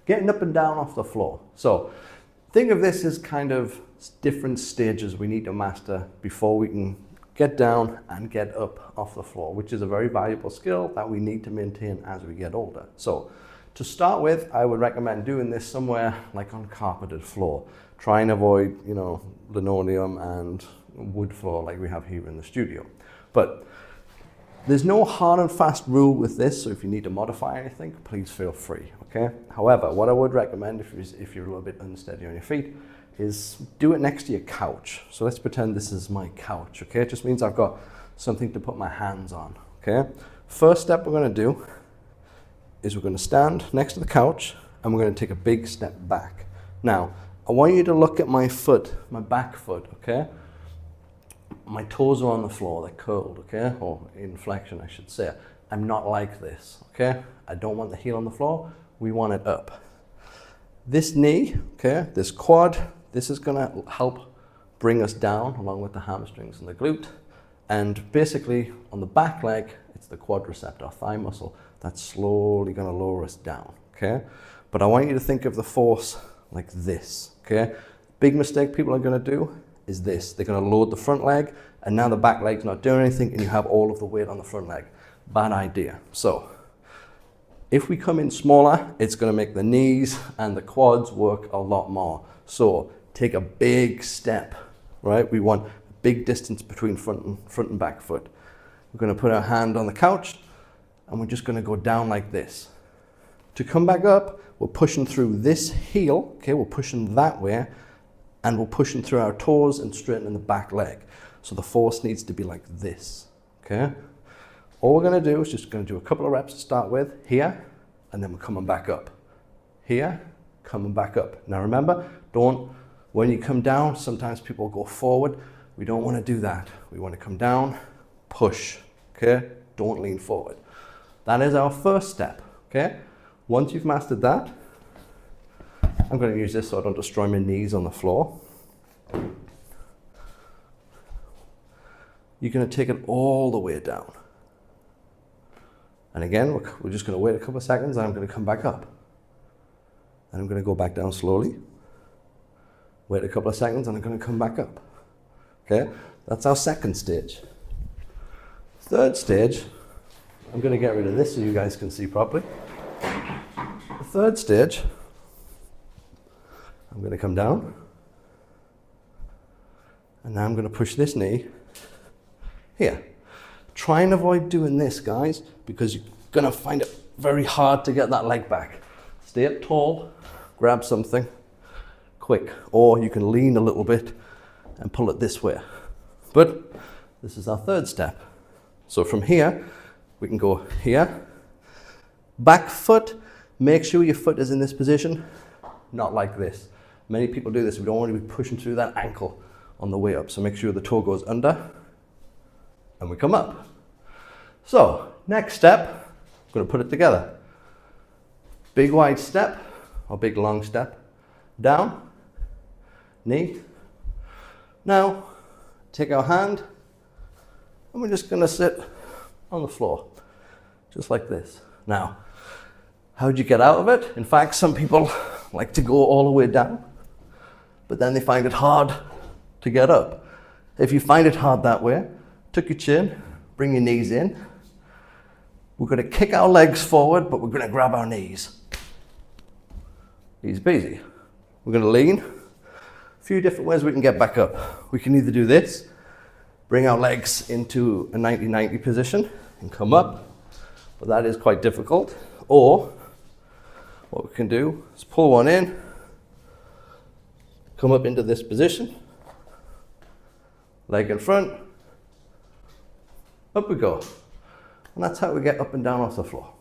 getting up and down off the floor. So think of this as kind of different stages we need to master before we can get down and get up off the floor, which is a very valuable skill that we need to maintain as we get older. So to start with, I would recommend doing this somewhere like on carpeted floor. Try and avoid, you know, linoleum and wood floor like we have here in the studio. But there's no hard and fast rule with this, so if you need to modify anything, please feel free, okay? However, what I would recommend if you're a little bit unsteady on your feet is do it next to your couch. So let's pretend this is my couch, okay? It just means I've got something to put my hands on, okay? First step we're gonna do is we're gonna stand next to the couch and we're gonna take a big step back. Now, I want you to look at my foot, my back foot, okay? My toes are on the floor, they're curled, okay? Or in flexion, I should say. I'm not like this, okay? I don't want the heel on the floor, we want it up. This knee, okay, this quad, this is gonna help bring us down along with the hamstrings and the glute. And basically on the back leg, it's the quadricep, our thigh muscle, that's slowly gonna lower us down, okay? But I want you to think of the force like this, okay? Big mistake people are gonna do is this. They're gonna load the front leg and now the back leg's not doing anything and you have all of the weight on the front leg. Bad idea. So if we come in smaller, it's gonna make the knees and the quads work a lot more. So take a big step, right? We want a big distance between front and back foot. We're gonna put our hand on the couch and we're just gonna go down like this. To come back up, we're pushing through this heel, okay? We're pushing that way and we're pushing through our toes and straightening the back leg. So the force needs to be like this, okay? All we're gonna do is just gonna do a couple of reps to start with, here, and then we're coming back up. Here, coming back up. Now remember, when you come down, sometimes people go forward. We don't wanna do that. We wanna come down, push, okay? Don't lean forward. That is our first step, okay? Once you've mastered that, I'm gonna use this so I don't destroy my knees on the floor. You're gonna take it all the way down. And again, we're just gonna wait a couple of seconds and I'm gonna come back up. And I'm gonna go back down slowly. Wait a couple of seconds and I'm gonna come back up. Okay, that's our second stage. Third stage, I'm gonna get rid of this so you guys can see properly. The third stage, I'm gonna come down. And now I'm gonna push this knee here. Try and avoid doing this, guys, because you're gonna find it very hard to get that leg back. Stay up tall, grab something quick, or you can lean a little bit and pull it this way. But this is our third step. So from here, we can go here. Back foot, make sure your foot is in this position, not like this. Many people do this, we don't want to be pushing through that ankle on the way up. So make sure the toe goes under and we come up. So next step, I'm going to put it together. Big wide step, or big long step, down, knee. Now, take our hand, and we're just going to sit on the floor, just like this. Now, how'd you get out of it? In fact, some people like to go all the way down, but then they find it hard to get up. If you find it hard that way, tuck your chin, bring your knees in. We're going to kick our legs forward, but we're going to grab our knees. Easy peasy. We're going to lean. A few different ways we can get back up. We can either do this, bring our legs into a 90-90 position and come up, but that is quite difficult. Or what we can do is pull one in, come up into this position, leg in front, up we go. And that's how we get up and down off the floor.